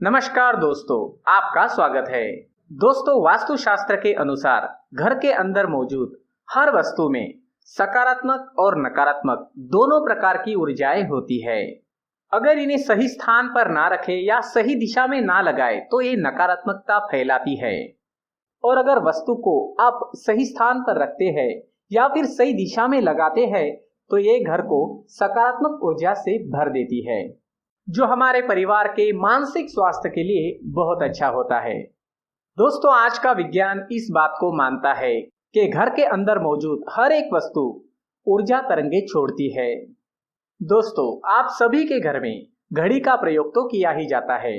नमस्कार दोस्तों, आपका स्वागत है। दोस्तों, वास्तुशास्त्र के अनुसार घर के अंदर मौजूद हर वस्तु में सकारात्मक और नकारात्मक दोनों प्रकार की ऊर्जाएं होती है। अगर इन्हें सही स्थान पर ना रखें या सही दिशा में ना लगाए तो ये नकारात्मकता फैलाती है। और अगर वस्तु को आप सही स्थान पर रखते हैं या फिर सही दिशा में लगाते हैं तो ये घर को सकारात्मक ऊर्जा से भर देती है, जो हमारे परिवार के मानसिक स्वास्थ्य के लिए बहुत अच्छा होता है। दोस्तों, आज का विज्ञान इस बात को मानता है कि घर के अंदर मौजूद हर एक वस्तु ऊर्जा तरंगे छोड़ती है। दोस्तों, आप सभी के घर में घड़ी का प्रयोग तो किया ही जाता है।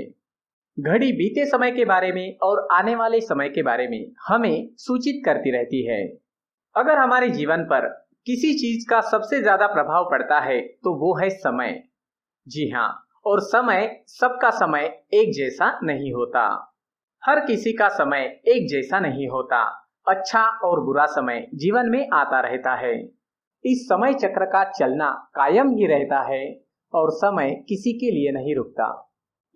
घड़ी बीते समय के बारे में और आने वाले समय के बारे में हमें सूचित करती रहती है। अगर हमारे जीवन पर किसी चीज का सबसे ज्यादा प्रभाव पड़ता है तो वो है समय। जी हाँ, और समय, सबका समय एक जैसा नहीं होता। हर किसी का समय एक जैसा नहीं होता। अच्छा और बुरा समय जीवन में आता रहता है। इस समय चक्र का चलना कायम ही रहता है और समय किसी के लिए नहीं रुकता।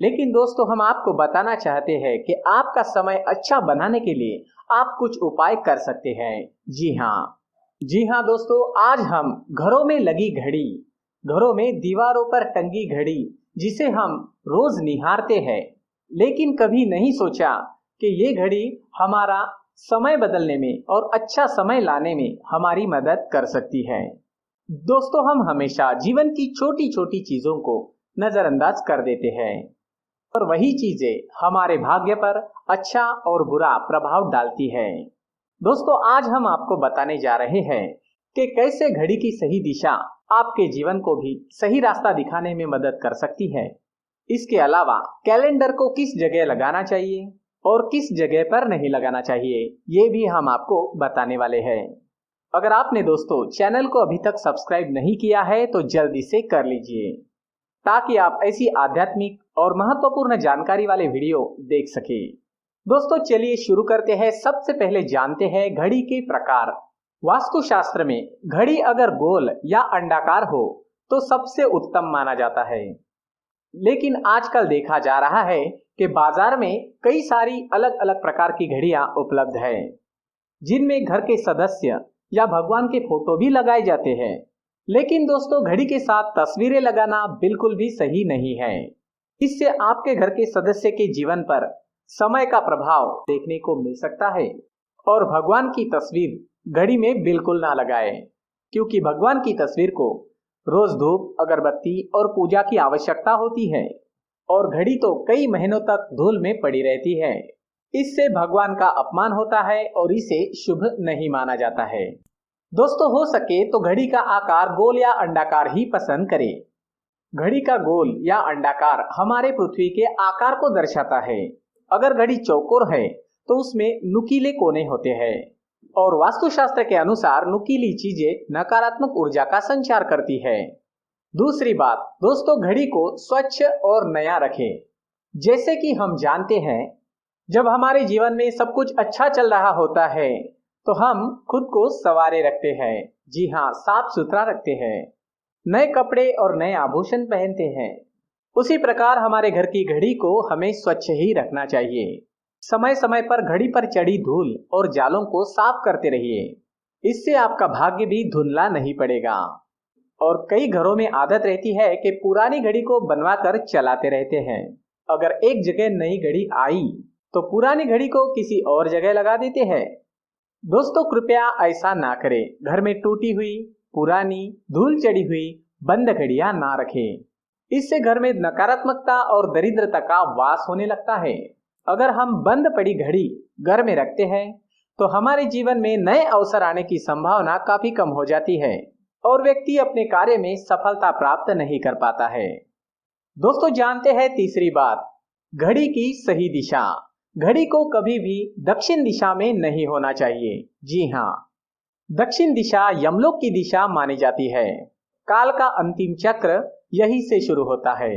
लेकिन दोस्तों, हम आपको बताना चाहते हैं कि आपका समय अच्छा बनाने के लिए आप कुछ उपाय कर सकते हैं। जी हाँ दोस्तों, आज हम घरों में लगी घड़ी, घरों में दीवारों पर टंगी घड़ी जिसे हम रोज निहारते हैं, लेकिन कभी नहीं सोचा कि ये घड़ी हमारा समय बदलने में और अच्छा समय लाने में हमारी मदद कर सकती है। दोस्तों, हम हमेशा जीवन की छोटी छोटी चीजों को नजरअंदाज कर देते हैं और वही चीजें हमारे भाग्य पर अच्छा और बुरा प्रभाव डालती है। दोस्तों, आज हम आपको बताने जा रहे हैं कि कैसे घड़ी की सही दिशा आपके जीवन को भी सही रास्ता दिखाने में मदद कर सकती है। इसके अलावा कैलेंडर को किस जगह लगाना चाहिए और किस जगह पर नहीं लगाना चाहिए, ये भी हम आपको बताने वाले हैं। अगर आपने दोस्तों चैनल को अभी तक सब्सक्राइब नहीं किया है तो जल्दी से कर लीजिए, ताकि आप ऐसी आध्यात्मिक और महत्वपूर्ण जानकारी वाले वीडियो देख सके। दोस्तों, चलिए शुरू करते हैं। सबसे पहले जानते हैं घड़ी के प्रकार। वास्तुशास्त्र में घड़ी अगर गोल या अंडाकार हो तो सबसे उत्तम माना जाता है, लेकिन आजकल देखा जा रहा है कि बाजार में कई सारी अलग अलग प्रकार की घड़ियां उपलब्ध है, जिनमें घर के सदस्य या भगवान के फोटो भी लगाए जाते हैं। लेकिन दोस्तों, घड़ी के साथ तस्वीरें लगाना बिल्कुल भी सही नहीं है। इससे आपके घर के सदस्य के जीवन पर समय का प्रभाव देखने को मिल सकता है। और भगवान की तस्वीर घड़ी में बिल्कुल ना लगाए, क्योंकि भगवान की तस्वीर को रोज धूप, अगरबत्ती और पूजा की आवश्यकता होती है, और घड़ी तो कई महीनों तक धूल में पड़ी रहती है। इससे भगवान का अपमान होता है और इसे शुभ नहीं माना जाता है। दोस्तों, हो सके तो घड़ी का आकार गोल या अंडाकार ही पसंद करें। घड़ी का गोल या अंडाकार हमारे पृथ्वी के आकार को दर्शाता है। अगर घड़ी चौकोर है तो उसमें नुकीले कोने होते हैं, और वास्तुशास्त्र के अनुसार नुकीली चीजें नकारात्मक ऊर्जा का संचार करती है। दूसरी बात दोस्तों, घड़ी को स्वच्छ और नया रखें। जैसे कि हम जानते हैं, जब हमारे जीवन में सब कुछ अच्छा चल रहा होता है तो हम खुद को संवारे रखते हैं। जी हाँ, साफ सुथरा रखते हैं, नए कपड़े और नए आभूषण पहनते हैं। उसी प्रकार हमारे घर की घड़ी को हमें स्वच्छ ही रखना चाहिए। समय समय पर घड़ी पर चढ़ी धूल और जालों को साफ करते रहिए। इससे आपका भाग्य भी धुंधला नहीं पड़ेगा। और कई घरों में आदत रहती है कि पुरानी घड़ी को बनवा कर चलाते रहते हैं। अगर एक जगह नई घड़ी आई तो पुरानी घड़ी को किसी और जगह लगा देते हैं। दोस्तों, कृपया ऐसा ना करें। घर में टूटी हुई, पुरानी, धूल चढ़ी हुई बंद घड़ियां ना रखें। इससे घर में नकारात्मकता और दरिद्रता का वास होने लगता है। अगर हम बंद पड़ी घड़ी घर में रखते हैं तो हमारे जीवन में नए अवसर आने की संभावना काफी कम हो जाती है और व्यक्ति अपने कार्य में सफलता प्राप्त नहीं कर पाता है। दोस्तों, जानते हैं तीसरी बात, घड़ी की सही दिशा। घड़ी को कभी भी दक्षिण दिशा में नहीं होना चाहिए। जी हाँ, दक्षिण दिशा यमलोक की दिशा मानी जाती है। काल का अंतिम चक्र यही से शुरू होता है।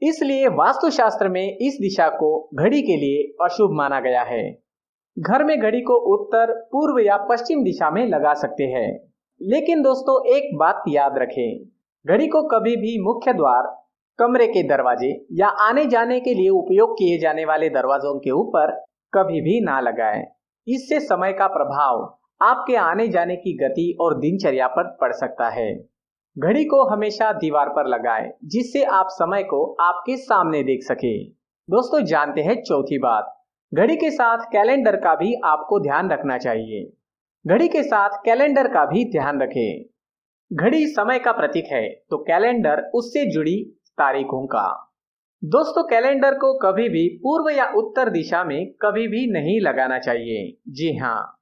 इसलिए वास्तुशास्त्र में इस दिशा को घड़ी के लिए अशुभ माना गया है। घर में घड़ी को उत्तर, पूर्व या पश्चिम दिशा में लगा सकते हैं। लेकिन दोस्तों, एक बात याद रखें, घड़ी को कभी भी मुख्य द्वार कमरे के दरवाजे या आने जाने के लिए उपयोग किए जाने वाले दरवाजों के ऊपर कभी भी ना लगाएं। इससे समय का प्रभाव आपके आने जाने की गति और दिनचर्या पर पड़ सकता है। घड़ी को हमेशा दीवार पर लगाएं, जिससे आप समय को आपके सामने देख सके। दोस्तों, जानते हैं चौथी बात, घड़ी के साथ कैलेंडर का भी आपको ध्यान रखना चाहिए। घड़ी के साथ कैलेंडर का भी ध्यान रखें। घड़ी समय का प्रतीक है, तो कैलेंडर उससे जुड़ी तारीखों का। दोस्तों, कैलेंडर को कभी भी पूर्व या उत्तर दिशा में कभी भी नहीं लगाना चाहिए। जी हाँ,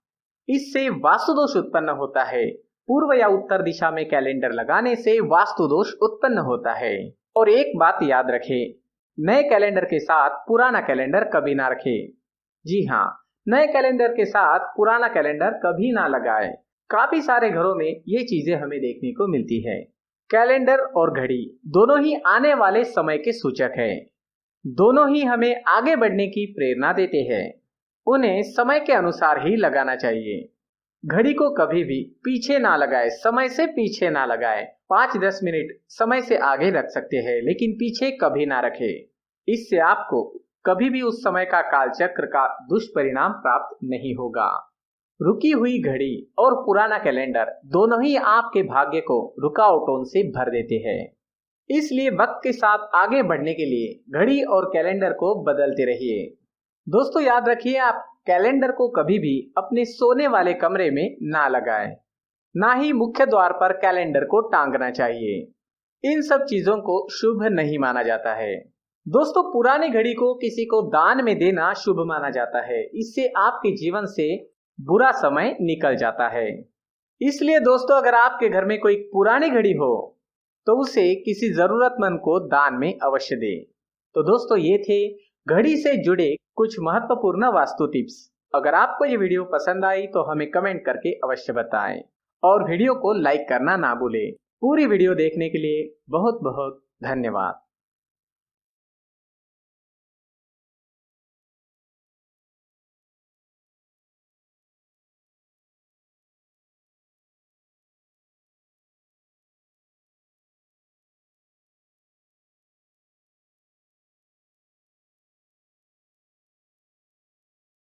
इससे वास्तु दोष उत्पन्न होता है। पूर्व या उत्तर दिशा में कैलेंडर लगाने से वास्तु दोष उत्पन्न होता है। और एक बात याद रखें, नए कैलेंडर के साथ पुराना कैलेंडर कभी ना रखें। जी हाँ, नए कैलेंडर के साथ पुराना कैलेंडर कभी ना लगाएं। काफी सारे घरों में ये चीजें हमें देखने को मिलती है। कैलेंडर और घड़ी दोनों ही आने वाले समय के सूचक हैं। दोनों ही हमें आगे बढ़ने की प्रेरणा देते हैं। उन्हें समय के अनुसार ही लगाना चाहिए। घड़ी को कभी भी पीछे ना लगाए, समय से पीछे ना लगाए। 5-10 मिनट समय से आगे रख सकते हैं, लेकिन पीछे कभी ना रखे। इससे आपको कभी भी उस समय का कालचक्र का दुष्परिणाम प्राप्त नहीं होगा। रुकी हुई घड़ी और पुराना कैलेंडर दोनों ही आपके भाग्य को रुकावटों से भर देते हैं। इसलिए वक्त के साथ आगे बढ़ने के लिए घड़ी और कैलेंडर को बदलते रहिए। दोस्तों, याद रखिए, आप कैलेंडर को कभी भी अपने सोने वाले कमरे में ना लगाएं। ना ही मुख्य द्वार पर कैलेंडर को टांगना चाहिए। इन सब चीजों को शुभ नहीं माना जाता है। दोस्तों, पुरानी घड़ी को किसी को दान में देना शुभ माना जाता है। इससे आपके जीवन से बुरा समय निकल जाता है। इसलिए दोस्तों, अगर आपके घर में कोई पुरानी घड़ी हो तो उसे किसी जरूरतमंद को दान में अवश्य दें। तो दोस्तों, ये थे घड़ी से जुड़े कुछ महत्वपूर्ण वास्तु टिप्स। अगर आपको ये वीडियो पसंद आई तो हमें कमेंट करके अवश्य बताएं और वीडियो को लाइक करना ना भूलें। पूरी वीडियो देखने के लिए बहुत बहुत धन्यवाद।